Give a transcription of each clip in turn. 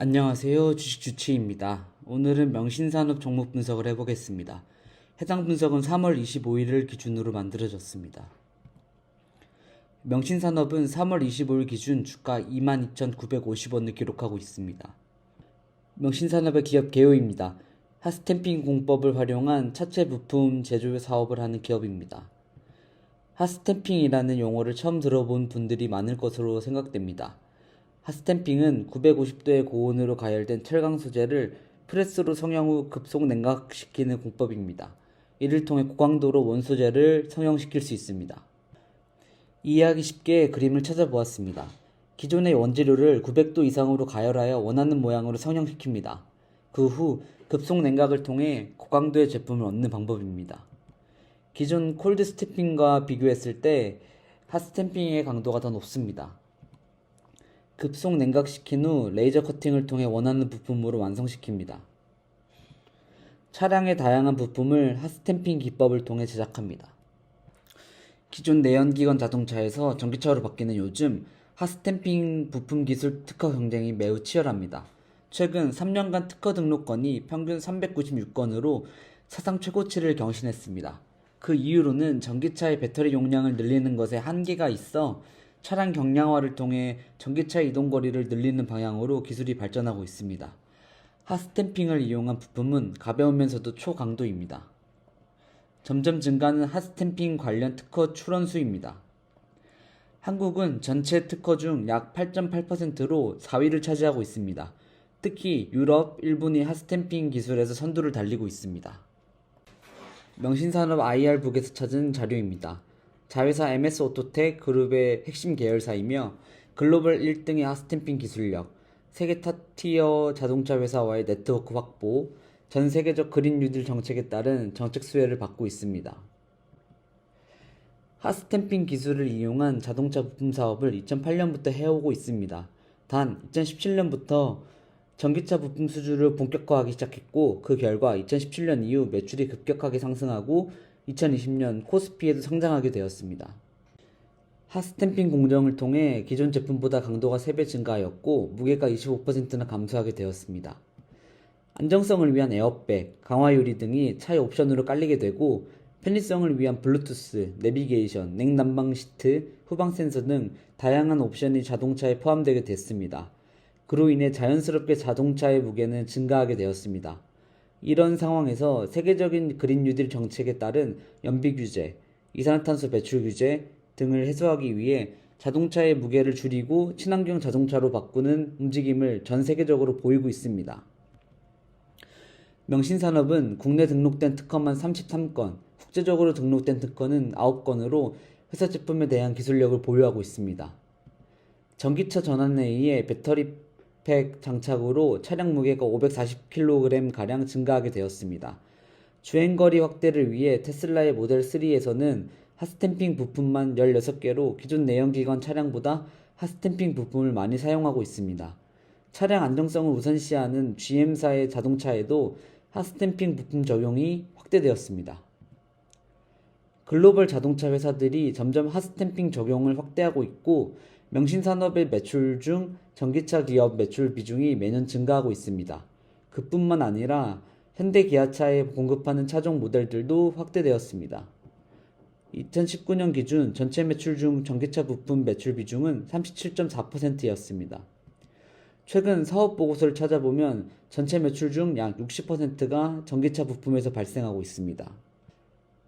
안녕하세요. 주식주치입니다. 오늘은 명신산업 종목 분석을 해보겠습니다. 해당 분석은 3월 25일을 기준으로 만들어졌습니다. 명신산업은 3월 25일 기준 주가 22,950원을 기록하고 있습니다. 명신산업의 기업 개요입니다. 핫스탬핑 공법을 활용한 차체 부품 제조 사업을 하는 기업입니다. 핫스탬핑이라는 용어를 처음 들어본 분들이 많을 것으로 생각됩니다. 핫스탬핑은 950도의 고온으로 가열된 철강 소재를 프레스로 성형 후 급속 냉각시키는 공법입니다. 이를 통해 고강도로 원소재를 성형시킬 수 있습니다. 이해하기 쉽게 그림을 찾아보았습니다. 기존의 원재료를 900도 이상으로 가열하여 원하는 모양으로 성형시킵니다. 그 후 급속 냉각을 통해 고강도의 제품을 얻는 방법입니다. 기존 콜드 스탬핑과 비교했을 때 핫스탬핑의 강도가 더 높습니다. 급속 냉각시킨 후 레이저 커팅을 통해 원하는 부품으로 완성시킵니다. 차량의 다양한 부품을 핫스탬핑 기법을 통해 제작합니다. 기존 내연기관 자동차에서 전기차로 바뀌는 요즘 핫스탬핑 부품 기술 특허 경쟁이 매우 치열합니다. 최근 3년간 특허 등록건이 평균 396건으로 사상 최고치를 경신했습니다. 그 이유로는 전기차의 배터리 용량을 늘리는 것에 한계가 있어 차량 경량화를 통해 전기차의 이동거리를 늘리는 방향으로 기술이 발전하고 있습니다. 핫스탬핑을 이용한 부품은 가벼우면서도 초강도입니다. 점점 증가하는 핫스탬핑 관련 특허 출원수입니다. 한국은 전체 특허 중 약 8.8%로 4위를 차지하고 있습니다. 특히 유럽, 일본이 핫스탬핑 기술에서 선두를 달리고 있습니다. 명신산업 IR북에서 찾은 자료입니다. 자회사 MS오토텍 그룹의 핵심 계열사이며 글로벌 1등의 핫스탬핑 기술력, 세계 탑티어 자동차 회사와의 네트워크 확보, 전 세계적 그린 뉴딜 정책에 따른 정책 수혜를 받고 있습니다. 핫스탬핑 기술을 이용한 자동차 부품 사업을 2008년부터 해오고 있습니다. 단 2017년부터 전기차 부품 수주를 본격화하기 시작했고 그 결과 2017년 이후 매출이 급격하게 상승하고 2020년 코스피에도 상장하게 되었습니다. 핫스탬핑 공정을 통해 기존 제품보다 강도가 3배 증가하였고 무게가 25%나 감소하게 되었습니다. 안정성을 위한 에어백, 강화유리 등이 차의 옵션으로 깔리게 되고 편의성을 위한 블루투스, 내비게이션, 냉난방 시트, 후방 센서 등 다양한 옵션이 자동차에 포함되게 됐습니다. 그로 인해 자연스럽게 자동차의 무게는 증가하게 되었습니다. 이런 상황에서 세계적인 그린 뉴딜 정책에 따른 연비 규제, 이산화탄소 배출 규제 등을 해소하기 위해 자동차의 무게를 줄이고 친환경 자동차로 바꾸는 움직임을 전 세계적으로 보이고 있습니다. 명신산업은 국내 등록된 특허만 33건, 국제적으로 등록된 특허는 9건으로 회사 제품에 대한 기술력을 보유하고 있습니다. 전기차 전환에 의해 배터리 팩 장착으로 차량 무게가 540kg가량 증가하게 되었습니다. 주행거리 확대를 위해 테슬라의 모델 3에서는 핫스탬핑 부품만 16개로 기존 내연기관 차량보다 핫스탬핑 부품을 많이 사용하고 있습니다. 차량 안정성을 우선시하는 GM사의 자동차에도 핫스탬핑 부품 적용이 확대되었습니다. 글로벌 자동차 회사들이 점점 핫스탬핑 적용을 확대하고 있고 명신산업의 매출 중 전기차 기업 매출 비중이 매년 증가하고 있습니다. 그뿐만 아니라 현대 기아차에 공급하는 차종 모델들도 확대되었습니다. 2019년 기준 전체 매출 중 전기차 부품 매출 비중은 37.4%였습니다. 최근 사업 보고서를 찾아보면 전체 매출 중 약 60%가 전기차 부품에서 발생하고 있습니다.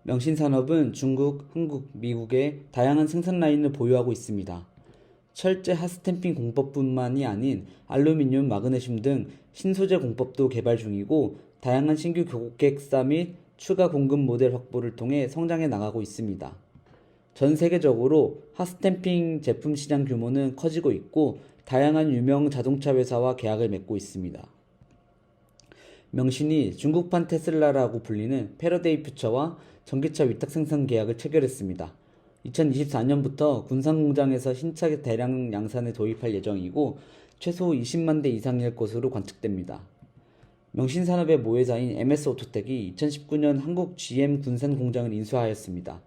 명신산업은 중국, 한국, 미국의 다양한 생산 라인을 보유하고 있습니다. 철제 핫스탬핑 공법뿐만이 아닌 알루미늄, 마그네슘 등 신소재 공법도 개발 중이고 다양한 신규 고객사 및 추가 공급 모델 확보를 통해 성장해 나가고 있습니다. 전 세계적으로 핫스탬핑 제품 시장 규모는 커지고 있고 다양한 유명 자동차 회사와 계약을 맺고 있습니다. 명신이 중국판 테슬라라고 불리는 패러데이 퓨처와 전기차 위탁 생산 계약을 체결했습니다. 2024년부터 군산 공장에서 신차 대량 양산에 도입할 예정이고 최소 20만 대 이상일 것으로 관측됩니다. 명신산업의 모회사인 MS오토텍이 2019년 한국 GM 군산 공장을 인수하였습니다.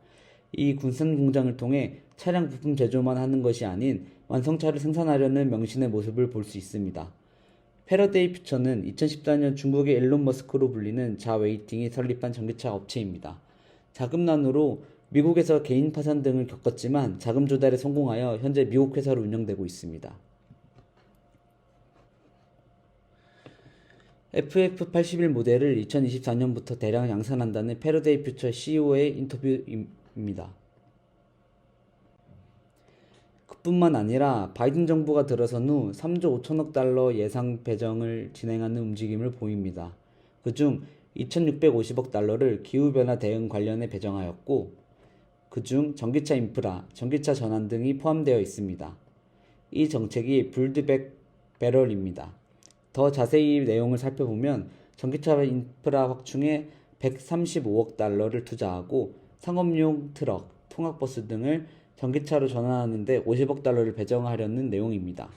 이 군산 공장을 통해 차량 부품 제조만 하는 것이 아닌 완성차를 생산하려는 명신의 모습을 볼 수 있습니다. 패러데이 퓨처는 2014년 중국의 일론 머스크로 불리는 자웨이팅이 설립한 전기차 업체입니다. 자금난으로 미국에서 개인 파산 등을 겪었지만 자금 조달에 성공하여 현재 미국 회사로 운영되고 있습니다. FF81 모델을 2024년부터 대량 양산한다는 패러데이 퓨처 CEO의 인터뷰입니다. 그뿐만 아니라 바이든 정부가 들어선 후 3조 5천억 달러 예산 배정을 진행하는 움직임을 보입니다. 그중 2,650억 달러를 기후변화 대응 관련에 배정하였고 그중 전기차 인프라, 전기차 전환 등이 포함되어 있습니다. 이 정책이 불드백 배럴입니다. 더 자세히 내용을 살펴보면 전기차 인프라 확충에 135억 달러를 투자하고 상업용 트럭, 통학버스 등을 전기차로 전환하는 데 50억 달러를 배정하려는 내용입니다.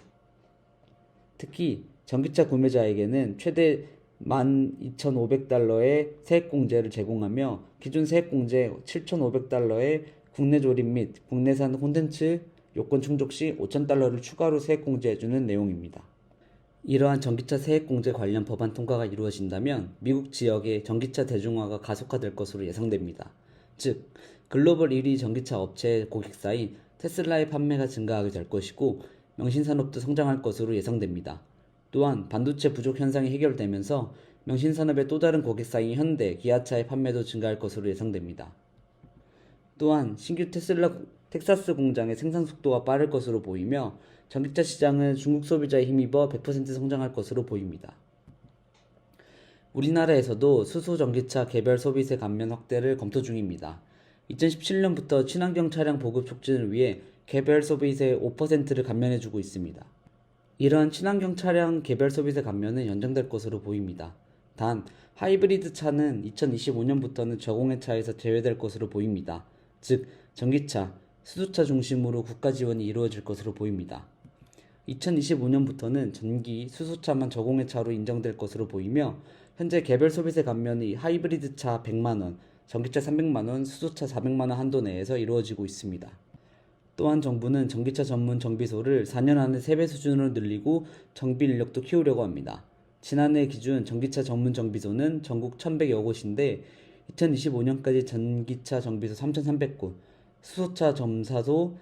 특히 전기차 구매자에게는 최대 12,500달러의 세액공제를 제공하며 기존 세액공제 7,500달러의 국내 조립 및 국내산 콘텐츠 요건 충족 시 5,000달러를 추가로 세액공제해주는 내용입니다. 이러한 전기차 세액공제 관련 법안 통과가 이루어진다면 미국 지역의 전기차 대중화가 가속화될 것으로 예상됩니다. 즉, 글로벌 1위 전기차 업체 고객사인 테슬라의 판매가 증가하게 될 것이고 명신산업도 성장할 것으로 예상됩니다. 또한 반도체 부족 현상이 해결되면서 명신산업의 또 다른 고객사인 현대, 기아차의 판매도 증가할 것으로 예상됩니다. 또한 신규 테슬라 텍사스 공장의 생산 속도가 빠를 것으로 보이며 전기차 시장은 중국 소비자에 힘입어 100% 성장할 것으로 보입니다. 우리나라에서도 수소 전기차 개별 소비세 감면 확대를 검토 중입니다. 2017년부터 친환경 차량 보급 촉진을 위해 개별 소비세 5%를 감면해주고 있습니다. 이러한 친환경 차량 개별 소비세 감면은 연장될 것으로 보입니다. 단, 하이브리드 차는 2025년부터는 저공해 차에서 제외될 것으로 보입니다. 즉, 전기차, 수소차 중심으로 국가 지원이 이루어질 것으로 보입니다. 2025년부터는 전기, 수소차만 저공해 차로 인정될 것으로 보이며 현재 개별 소비세 감면이 하이브리드 차 100만원, 전기차 300만원, 수소차 400만원 한도 내에서 이루어지고 있습니다. 또한 정부는 전기차 전문 정비소를 4년 안에 3배 수준으로 늘리고 정비 인력도 키우려고 합니다. 지난해 기준 전기차 전문 정비소는 전국 1,100여 곳인데 2025년까지 전기차 정비소 3,300곳, 수소차 점사소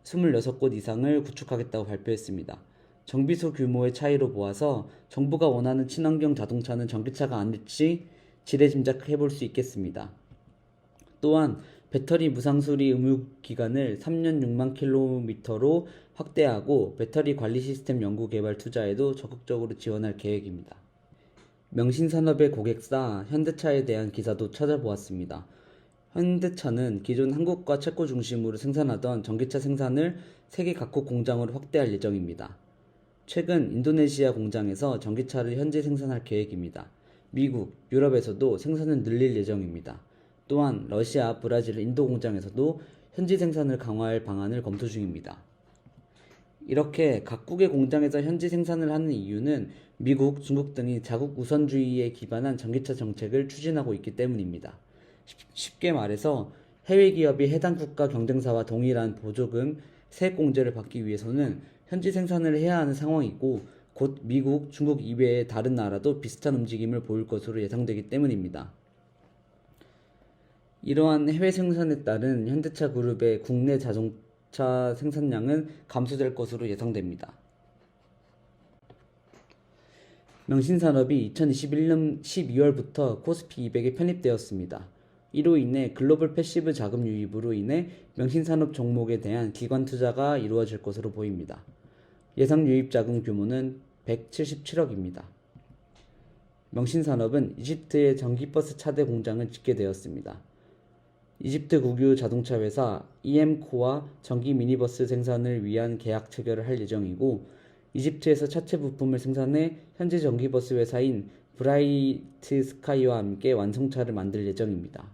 26곳 이상을 구축하겠다고 발표했습니다. 정비소 규모의 차이로 보아서 정부가 원하는 친환경 자동차는 전기차가 아닐지 지레 짐작해볼 수 있겠습니다. 또한 배터리 무상수리 의무 기간을 3년 6만 킬로미터로 확대하고 배터리 관리 시스템 연구 개발 투자에도 적극적으로 지원할 계획입니다. 명신산업의 고객사 현대차에 대한 기사도 찾아보았습니다. 현대차는 기존 한국과 체코 중심으로 생산하던 전기차 생산을 세계 각국 공장으로 확대할 예정입니다. 최근 인도네시아 공장에서 전기차를 현재 생산할 계획입니다. 미국, 유럽에서도 생산을 늘릴 예정입니다. 또한 러시아, 브라질, 인도 공장에서도 현지 생산을 강화할 방안을 검토 중입니다. 이렇게 각국의 공장에서 현지 생산을 하는 이유는 미국, 중국 등이 자국 우선주의에 기반한 전기차 정책을 추진하고 있기 때문입니다. 쉽게 말해서 해외 기업이 해당 국가 경쟁사와 동일한 보조금, 세액공제를 받기 위해서는 현지 생산을 해야 하는 상황이고 곧 미국, 중국 이외의 다른 나라도 비슷한 움직임을 보일 것으로 예상되기 때문입니다. 이러한 해외 생산에 따른 현대차 그룹의 국내 자동차 생산량은 감소될 것으로 예상됩니다. 명신산업이 2021년 12월부터 코스피 200에 편입되었습니다. 이로 인해 글로벌 패시브 자금 유입으로 인해 명신산업 종목에 대한 기관 투자가 이루어질 것으로 보입니다. 예상 유입 자금 규모는 177억입니다. 명신산업은 이집트에 전기버스 차대 공장을 짓게 되었습니다. 이집트 국유 자동차 회사 EMCO와 전기 미니버스 생산을 위한 계약 체결을 할 예정이고 이집트에서 차체 부품을 생산해 현지 전기버스 회사인 브라이트 스카이와 함께 완성차를 만들 예정입니다.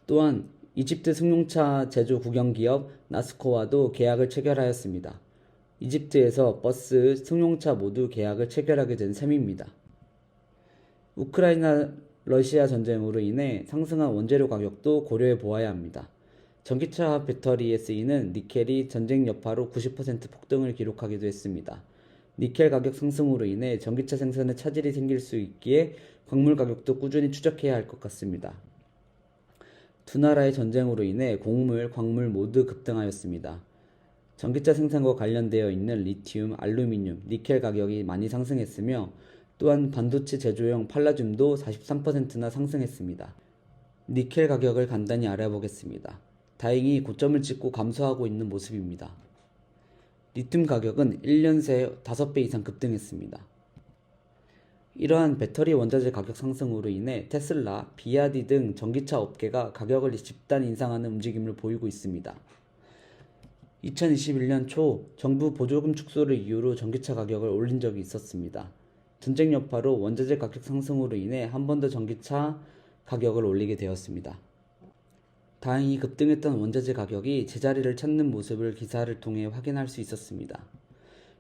또한 이집트 승용차 제조 국영기업 나스코와도 계약을 체결하였습니다. 이집트에서 버스, 승용차 모두 계약을 체결하게 된 셈입니다. 우크라이나 러시아 전쟁으로 인해 상승한 원재료 가격도 고려해 보아야 합니다. 전기차 배터리에 쓰이는 니켈이 전쟁 여파로 90% 폭등을 기록하기도 했습니다. 니켈 가격 상승으로 인해 전기차 생산에 차질이 생길 수 있기에 광물 가격도 꾸준히 추적해야 할 것 같습니다. 두 나라의 전쟁으로 인해 곡물, 광물 모두 급등하였습니다. 전기차 생산과 관련되어 있는 리튬, 알루미늄, 니켈 가격이 많이 상승했으며 또한 반도체 제조용 팔라듐도 43%나 상승했습니다. 니켈 가격을 간단히 알아보겠습니다. 다행히 고점을 찍고 감소하고 있는 모습입니다. 리튬 가격은 1년 새 5배 이상 급등했습니다. 이러한 배터리 원자재 가격 상승으로 인해 테슬라, 비아디 등 전기차 업계가 가격을 집단 인상하는 움직임을 보이고 있습니다. 2021년 초 정부 보조금 축소를 이유로 전기차 가격을 올린 적이 있었습니다. 전쟁 여파로 원자재 가격 상승으로 인해 한 번 더 전기차 가격을 올리게 되었습니다. 다행히 급등했던 원자재 가격이 제자리를 찾는 모습을 기사를 통해 확인할 수 있었습니다.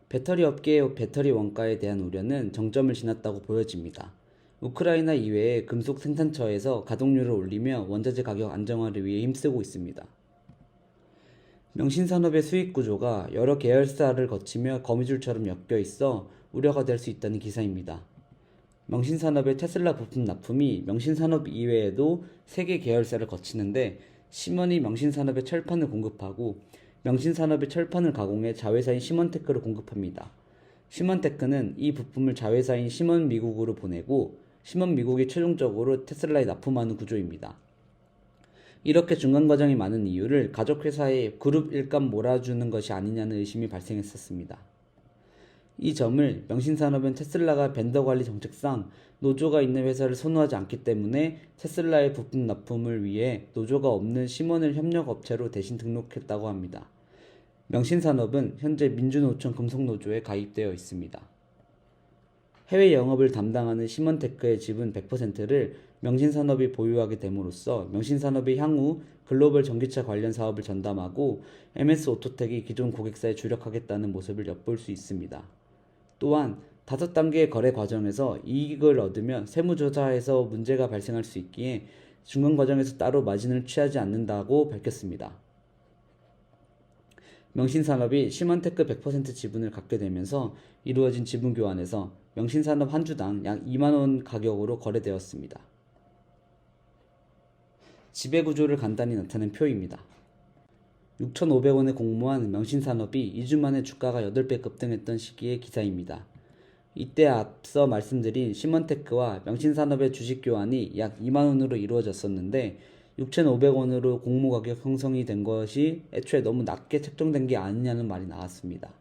배터리 업계의 배터리 원가에 대한 우려는 정점을 지났다고 보여집니다. 우크라이나 이외의 금속 생산처에서 가동률을 올리며 원자재 가격 안정화를 위해 힘쓰고 있습니다. 명신산업의 수익 구조가 여러 계열사를 거치며 거미줄처럼 엮여 있어 우려가 될 수 있다는 기사입니다. 명신산업의 테슬라 부품 납품이 명신산업 이외에도 3개 계열사를 거치는데 시먼이 명신산업에 철판을 공급하고 명신산업의 철판을 가공해 자회사인 시먼테크를 공급합니다. 시먼테크는 이 부품을 자회사인 시먼 미국으로 보내고 시먼 미국이 최종적으로 테슬라에 납품하는 구조입니다. 이렇게 중간 과정이 많은 이유를 가족회사에 그룹 일감 몰아주는 것이 아니냐는 의심이 발생했었습니다. 이 점을 명신산업은 테슬라가 벤더 관리 정책상 노조가 있는 회사를 선호하지 않기 때문에 테슬라의 부품 납품을 위해 노조가 없는 시먼을 협력업체로 대신 등록했다고 합니다. 명신산업은 현재 민주노총 금속노조에 가입되어 있습니다. 해외 영업을 담당하는 시먼테크의 지분 100%를 명신산업이 보유하게 됨으로써 명신산업이 향후 글로벌 전기차 관련 사업을 전담하고 MS 오토텍이 기존 고객사에 주력하겠다는 모습을 엿볼 수 있습니다. 또한 5단계의 거래 과정에서 이익을 얻으면 세무조사에서 문제가 발생할 수 있기에 중간 과정에서 따로 마진을 취하지 않는다고 밝혔습니다. 명신산업이 시먼테크 100% 지분을 갖게 되면서 이루어진 지분 교환에서 명신산업 한 주당 약 2만원 가격으로 거래되었습니다. 지배구조를 간단히 나타낸 표입니다. 6,500원에 공모한 명신산업이 2주 만에 주가가 8배 급등했던 시기의 기사입니다. 이때 앞서 말씀드린 시먼테크와 명신산업의 주식 교환이 약 2만원으로 이루어졌었는데 6,500원으로 공모 가격 형성이 된 것이 애초에 너무 낮게 책정된 게 아니냐는 말이 나왔습니다.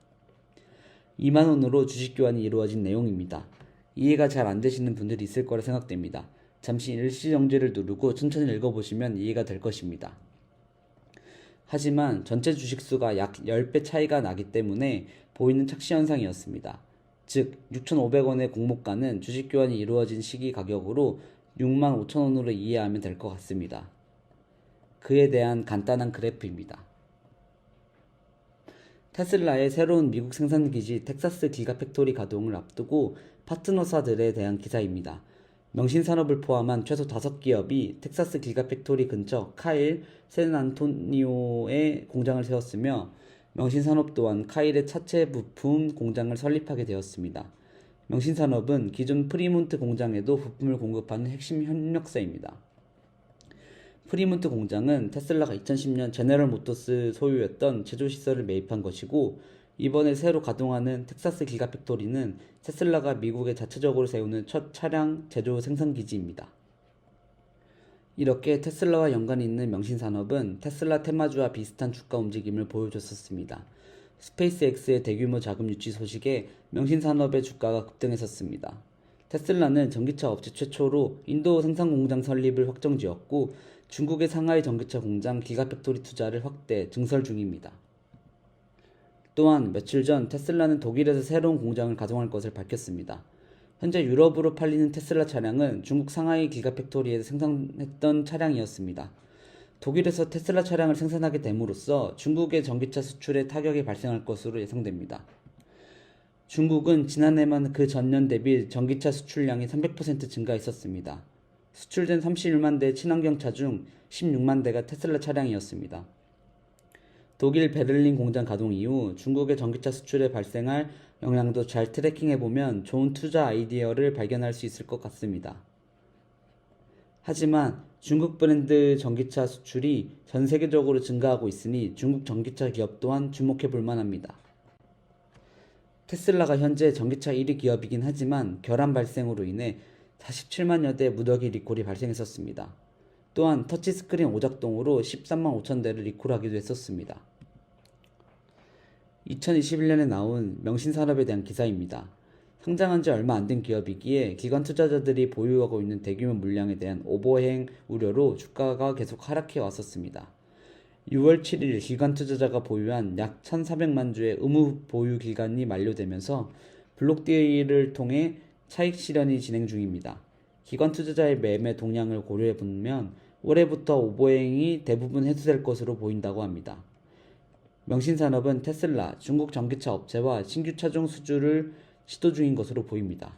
2만원으로 주식 교환이 이루어진 내용입니다. 이해가 잘 안 되시는 분들이 있을 거라 생각됩니다. 잠시 일시정지를 누르고 천천히 읽어보시면 이해가 될 것입니다. 하지만 전체 주식수가 약 10배 차이가 나기 때문에 보이는 착시현상이었습니다. 즉 6,500원의 공모가는 주식 교환이 이루어진 시기 가격으로 65,000원으로 이해하면 될 것 같습니다. 그에 대한 간단한 그래프입니다. 테슬라의 새로운 미국 생산기지 텍사스 기가팩토리 가동을 앞두고 파트너사들에 대한 기사입니다. 명신산업을 포함한 최소 5기업이 텍사스 기가팩토리 근처 카일, 샌안토니오에 공장을 세웠으며 명신산업 또한 카일의 차체 부품 공장을 설립하게 되었습니다. 명신산업은 기존 프리몬트 공장에도 부품을 공급하는 핵심 협력사입니다. 프리몬트 공장은 테슬라가 2010년 제너럴 모터스 소유였던 제조시설을 매입한 것이고 이번에 새로 가동하는 텍사스 기가팩토리는 테슬라가 미국에 자체적으로 세우는 첫 차량 제조 생산기지입니다. 이렇게 테슬라와 연관이 있는 명신산업은 테슬라 테마주와 비슷한 주가 움직임을 보여줬었습니다. 스페이스X의 대규모 자금 유치 소식에 명신산업의 주가가 급등했었습니다. 테슬라는 전기차 업체 최초로 인도 생산 공장 설립을 확정지었고 중국의 상하이 전기차 공장 기가팩토리 투자를 확대 증설 중입니다. 또한 며칠 전 테슬라는 독일에서 새로운 공장을 가동할 것을 밝혔습니다. 현재 유럽으로 팔리는 테슬라 차량은 중국 상하이 기가팩토리에서 생산했던 차량이었습니다. 독일에서 테슬라 차량을 생산하게 됨으로써 중국의 전기차 수출에 타격이 발생할 것으로 예상됩니다. 중국은 지난해만 그 전년 대비 전기차 수출량이 300% 증가했었습니다. 수출된 31만 대의 친환경차 중 16만 대가 테슬라 차량이었습니다. 독일 베를린 공장 가동 이후 중국의 전기차 수출에 발생할 영향도 잘 트래킹해보면 좋은 투자 아이디어를 발견할 수 있을 것 같습니다. 하지만 중국 브랜드 전기차 수출이 전 세계적으로 증가하고 있으니 중국 전기차 기업 또한 주목해 볼 만합니다. 테슬라가 현재 전기차 1위 기업이긴 하지만 결함 발생으로 인해 47만여 대 무더기 리콜이 발생했었습니다. 또한 터치스크린 오작동으로 13만 5천 대를 리콜하기도 했었습니다. 2021년에 나온 명신산업에 대한 기사입니다. 상장한 지 얼마 안 된 기업이기에 기관 투자자들이 보유하고 있는 대규모 물량에 대한 오버행 우려로 주가가 계속 하락해 왔었습니다. 6월 7일 기관 투자자가 보유한 약 1,400만 주의 의무 보유 기간이 만료되면서 블록딜을 통해 차익 실현이 진행 중입니다. 기관 투자자의 매매 동향을 고려해 보면 올해부터 오버행이 대부분 해소될 것으로 보인다고 합니다. 명신산업은 테슬라, 중국 전기차 업체와 신규 차종 수주를 시도 중인 것으로 보입니다.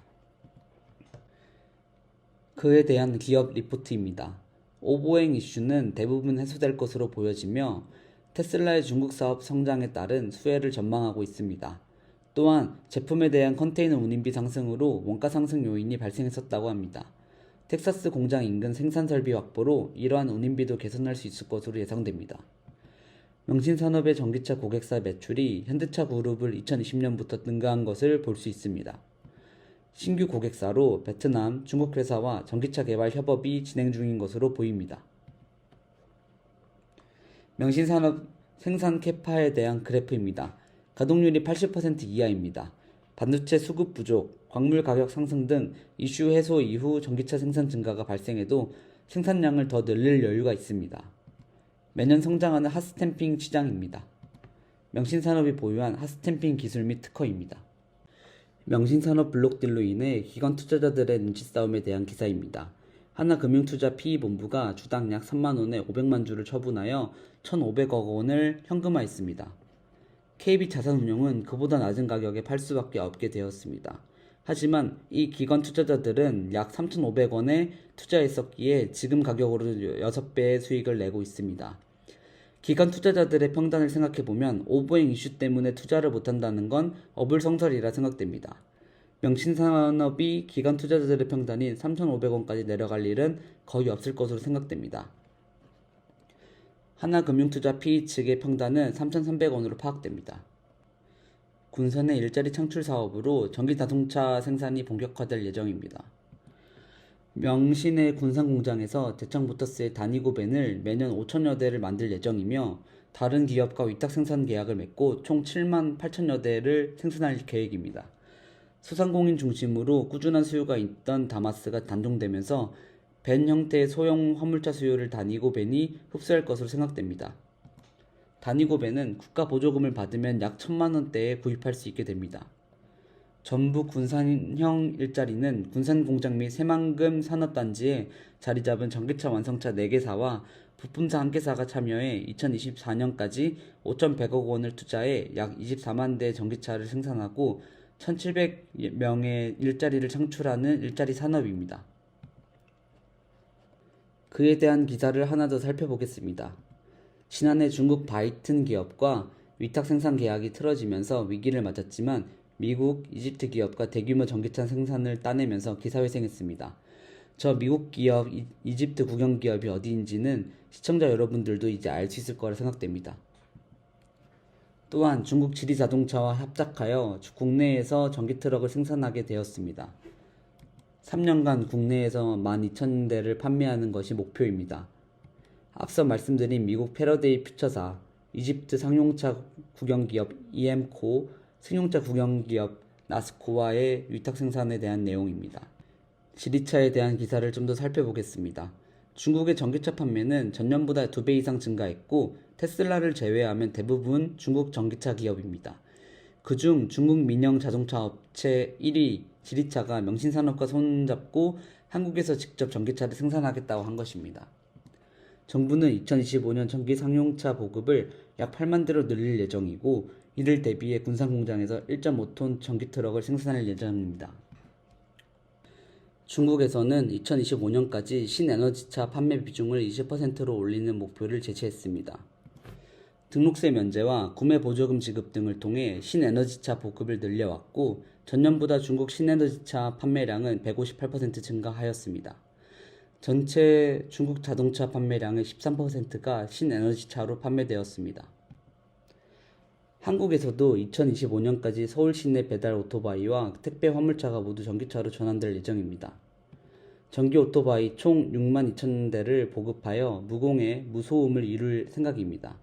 그에 대한 기업 리포트입니다. 오버행 이슈는 대부분 해소될 것으로 보여지며 테슬라의 중국 사업 성장에 따른 수혜를 전망하고 있습니다. 또한 제품에 대한 컨테이너 운임비 상승으로 원가 상승 요인이 발생했었다고 합니다. 텍사스 공장 인근 생산 설비 확보로 이러한 운임비도 개선할 수 있을 것으로 예상됩니다. 명신산업의 전기차 고객사 매출이 현대차 그룹을 2020년부터 능가한 것을 볼 수 있습니다. 신규 고객사로 베트남, 중국 회사와 전기차 개발 협업이 진행 중인 것으로 보입니다. 명신산업 생산 캐파에 대한 그래프입니다. 가동률이 80% 이하입니다. 반도체 수급 부족, 광물 가격 상승 등 이슈 해소 이후 전기차 생산 증가가 발생해도 생산량을 더 늘릴 여유가 있습니다. 매년 성장하는 핫스탬핑 시장입니다. 명신산업이 보유한 핫스탬핑 기술 및 특허입니다. 명신산업 블록딜로 인해 기관 투자자들의 눈치 싸움에 대한 기사입니다. 하나금융투자 PE본부가 주당 약 3만원에 500만 주를 처분하여 1,500억 원을 현금화했습니다. KB자산운용은 그보다 낮은 가격에 팔 수밖에 없게 되었습니다. 하지만 이 기관 투자자들은 약 3,500원에 투자했었기에 지금 가격으로 6배의 수익을 내고 있습니다. 기관 투자자들의 평단을 생각해보면 오버행 이슈 때문에 투자를 못한다는 건 어불성설이라 생각됩니다. 명신산업이 기관 투자자들의 평단인 3,500원까지 내려갈 일은 거의 없을 것으로 생각됩니다. 하나금융투자 PE 측의 평단은 3,300원으로 파악됩니다. 군산의 일자리 창출 사업으로 전기자동차 생산이 본격화될 예정입니다. 명신의 군산 공장에서 대창모터스의 단위고벤을 매년 5천여 대를 만들 예정이며 다른 기업과 위탁 생산 계약을 맺고 총 7만 8천여 대를 생산할 계획입니다. 소상공인 중심으로 꾸준한 수요가 있던 다마스가 단종되면서 벤 형태의 소형 화물차 수요를 단위고벤이 흡수할 것으로 생각됩니다. 단위고벤은 국가 보조금을 받으면 약 1,000만원대에 구입할 수 있게 됩니다. 전북 군산형 일자리는 군산공장 및 새만금 산업단지에 자리 잡은 전기차 완성차 4개사와 부품사 1개사가 참여해 2024년까지 5,100억 원을 투자해 약 24만 대 전기차를 생산하고 1,700명의 일자리를 창출하는 일자리 산업입니다. 그에 대한 기사를 하나 더 살펴보겠습니다. 지난해 중국 바이튼 기업과 위탁 생산 계약이 틀어지면서 위기를 맞았지만 미국, 이집트 기업과 대규모 전기차 생산을 따내면서 기사회생했습니다. 저 미국 기업, 이집트 국영 기업이 어디인지는 시청자 여러분들도 이제 알 수 있을 거라 생각됩니다. 또한 중국 지리자동차와 협작하여 국내에서 전기트럭을 생산하게 되었습니다. 3년간 국내에서 12,000대를 판매하는 것이 목표입니다. 앞서 말씀드린 미국 패러데이 퓨처사, 이집트 상용차 국영기업 EM코, 승용차 국영기업 나스코와의 위탁 생산에 대한 내용입니다. 지리차에 대한 기사를 좀 더 살펴보겠습니다. 중국의 전기차 판매는 전년보다 2배 이상 증가했고 테슬라를 제외하면 대부분 중국 전기차 기업입니다. 그중 중국 민영 자동차 업체 1위 지리차가 명신산업과 손잡고 한국에서 직접 전기차를 생산하겠다고 한 것입니다. 정부는 2025년 전기 상용차 보급을 약 8만 대로 늘릴 예정이고 이를 대비해 군산 공장에서 1.5톤 전기 트럭을 생산할 예정입니다. 중국에서는 2025년까지 신에너지차 판매 비중을 20%로 올리는 목표를 제시했습니다. 등록세 면제와 구매 보조금 지급 등을 통해 신에너지차 보급을 늘려왔고 전년보다 중국 신에너지차 판매량은 158% 증가하였습니다. 전체 중국 자동차 판매량의 13%가 신에너지차로 판매되었습니다. 한국에서도 2025년까지 서울 시내 배달 오토바이와 택배 화물차가 모두 전기차로 전환될 예정입니다. 전기 오토바이 총 62,000대를 보급하여 무공해 무소음을 이룰 생각입니다.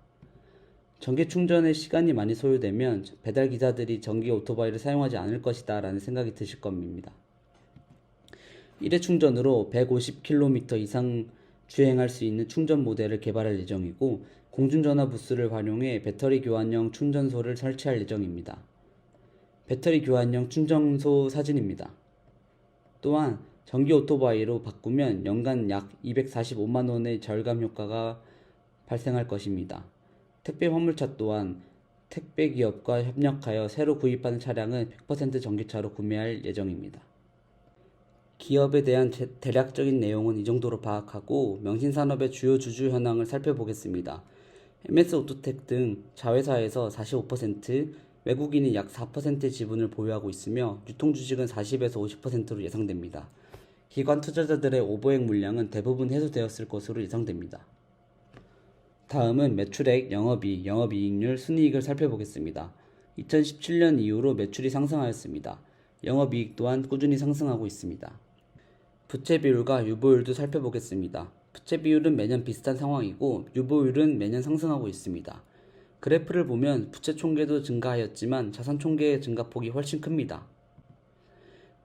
전기 충전에 시간이 많이 소요되면 배달 기사들이 전기 오토바이를 사용하지 않을 것이다 라는 생각이 드실 겁니다. 1회 충전으로 150km 이상 주행할 수 있는 충전 모델을 개발할 예정이고 공중전화 부스를 활용해 배터리 교환형 충전소를 설치할 예정입니다. 배터리 교환형 충전소 사진입니다. 또한 전기 오토바이로 바꾸면 연간 약 245만원의 절감 효과가 발생할 것입니다. 택배 화물차 또한 택배 기업과 협력하여 새로 구입하는 차량은 100% 전기차로 구매할 예정입니다. 기업에 대한 대략적인 내용은 이 정도로 파악하고 명신산업의 주요 주주 현황을 살펴보겠습니다. MS 오토텍 등 자회사에서 45%, 외국인이 약 4%의 지분을 보유하고 있으며 유통주식은 40에서 50%로 예상됩니다. 기관 투자자들의 오버액 물량은 대부분 해소되었을 것으로 예상됩니다. 다음은 매출액, 영업이익, 영업이익률, 순이익을 살펴보겠습니다. 2017년 이후로 매출이 상승하였습니다. 영업이익 또한 꾸준히 상승하고 있습니다. 부채 비율과 유보율도 살펴보겠습니다. 부채 비율은 매년 비슷한 상황이고 유보율은 매년 상승하고 있습니다. 그래프를 보면 부채 총계도 증가하였지만 자산 총계의 증가폭이 훨씬 큽니다.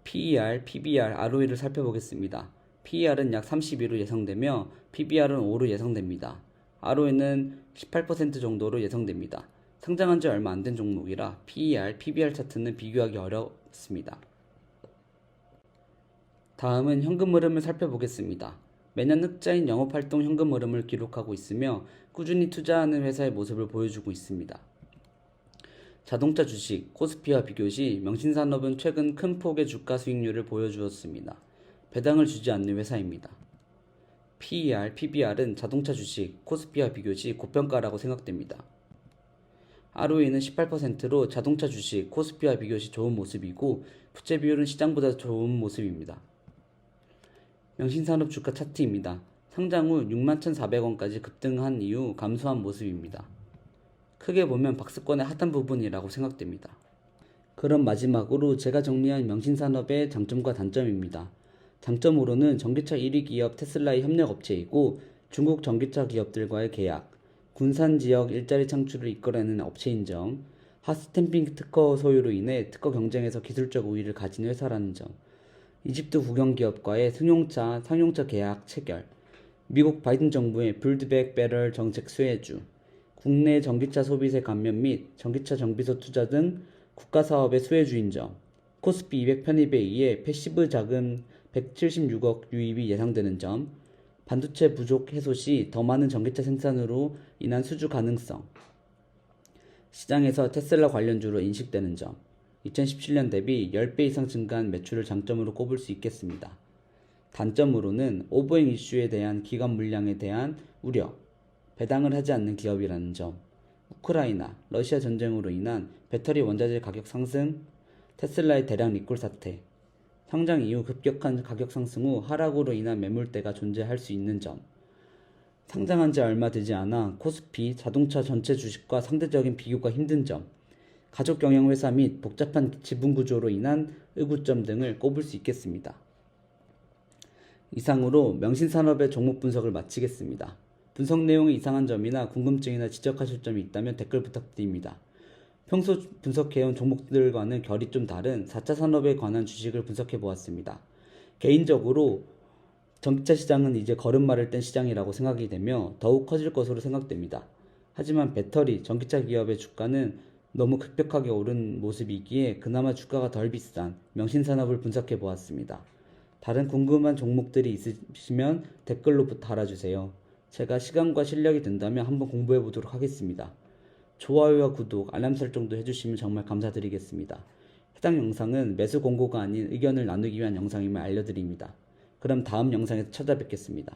PER, PBR, ROE를 살펴보겠습니다. PER은 약 32로 예상되며 PBR은 5로 예상됩니다. ROE는 18% 정도로 예상됩니다. 상장한 지 얼마 안 된 종목이라 PER, PBR 차트는 비교하기 어렵습니다. 다음은 현금 흐름을 살펴보겠습니다. 매년 흑자인 영업활동 현금 흐름을 기록하고 있으며 꾸준히 투자하는 회사의 모습을 보여주고 있습니다. 자동차 주식, 코스피와 비교시 명신산업은 최근 큰 폭의 주가 수익률을 보여주었습니다. 배당을 주지 않는 회사입니다. PER, PBR은 자동차 주식, 코스피와 비교시 고평가라고 생각됩니다. ROE는 18%로 자동차 주식, 코스피와 비교시 좋은 모습이고 부채 비율은 시장보다 좋은 모습입니다. 명신산업 주가 차트입니다. 상장 후 61,400원까지 급등한 이후 감소한 모습입니다. 크게 보면 박스권의 하단 부분이라고 생각됩니다. 그럼 마지막으로 제가 정리한 명신산업의 장점과 단점입니다. 장점으로는 전기차 1위 기업 테슬라의 협력업체이고 중국 전기차 기업들과의 계약, 군산 지역 일자리 창출을 이끌어내는 업체인 점, 핫스탬핑 특허 소유로 인해 특허 경쟁에서 기술적 우위를 가진 회사라는 점, 이집트 국영기업과의 승용차, 상용차 계약 체결, 미국 바이든 정부의 빌드백 베럴 정책 수혜주, 국내 전기차 소비세 감면 및 전기차 정비소 투자 등 국가사업의 수혜주인 점, 코스피 200 편입에 의해 패시브 자금 176억 유입이 예상되는 점, 반도체 부족 해소 시 더 많은 전기차 생산으로 인한 수주 가능성, 시장에서 테슬라 관련주로 인식되는 점, 2017년 대비 10배 이상 증가한 매출을 장점으로 꼽을 수 있겠습니다. 단점으로는 오버행 이슈에 대한 기관 물량에 대한 우려, 배당을 하지 않는 기업이라는 점, 우크라이나, 러시아 전쟁으로 인한 배터리 원자재 가격 상승, 테슬라의 대량 리콜 사태, 상장 이후 급격한 가격 상승 후 하락으로 인한 매물대가 존재할 수 있는 점, 상장한 지 얼마 되지 않아 코스피 자동차 전체 주식과 상대적인 비교가 힘든 점, 가족 경영 회사 및 복잡한 지분 구조로 인한 의구점 등을 꼽을 수 있겠습니다. 이상으로 명신산업의 종목 분석을 마치겠습니다. 분석 내용에 이상한 점이나 궁금증이나 지적하실 점이 있다면 댓글 부탁드립니다. 평소 분석해온 종목들과는 결이 좀 다른 4차 산업에 관한 주식을 분석해 보았습니다. 개인적으로 전기차 시장은 이제 걸음마를 뗀 시장이라고 생각이 되며 더욱 커질 것으로 생각됩니다. 하지만 배터리, 전기차 기업의 주가는 너무 급격하게 오른 모습이기에 그나마 주가가 덜 비싼 명신산업을 분석해 보았습니다. 다른 궁금한 종목들이 있으시면 댓글로 달아주세요. 제가 시간과 실력이 된다면 한번 공부해 보도록 하겠습니다. 좋아요와 구독, 알람 설정도 해주시면 정말 감사드리겠습니다. 해당 영상은 매수 공고가 아닌 의견을 나누기 위한 영상임을 알려드립니다. 그럼 다음 영상에서 찾아뵙겠습니다.